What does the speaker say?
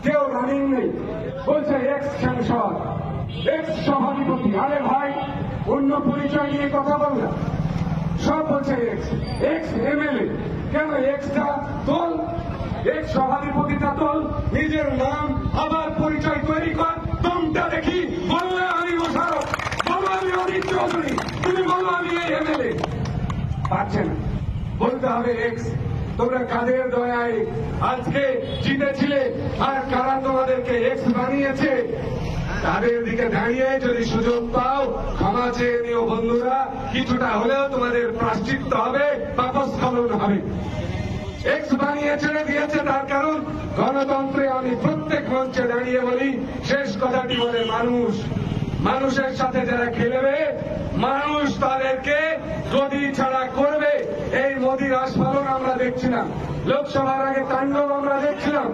কেউ রানিং নেই, বলছে এক্স সাংসদ, এক্স সভাধিপতি। আরে ভাই, অন্য পরিচয় নিয়ে কথা বল না, সব বলছে এক্স, এক্স এমএলএ। কেন এক্সটা তোল, এক্স সভাধিপতিটা তোল, নিজের নাম আবার পরিচয় তৈরি কর, তোমটা দেখি। বললে আমি মোশাররফ, বলো আমি অজিত চৌধুরী, তুমি বলো আমি এই এমএলএ। পারছে না, বলতে হবে এক্স। তোমরা কাদের দয়ায় আজকে জিতেছিলে, আর কারা তোমাদেরকে এক্স বানিয়েছে, তাদের দিকে দাঁড়িয়ে যদি সুযোগ পাও ক্ষমা চেয়ে নিও বন্ধুরা। কিছুটা হলেও তোমাদের প্রায়শ্চিত্ত হবে, পাপস্খলন হবে। এক্স বানিয়ে ছেড়ে দিয়েছে, তার কারণ গণতন্ত্রে আমি প্রত্যেক মঞ্চে দাঁড়িয়ে বলি, শেষ কথাটি বলে মানুষ। মানুষের সাথে যারা খেলবে, মানুষ তাদেরকে গদি ছাড়া করবে। এই মোদির আস্ফালন আমরা দেখছিলাম, লোকসভার আগে তাণ্ডব আমরা দেখছিলাম।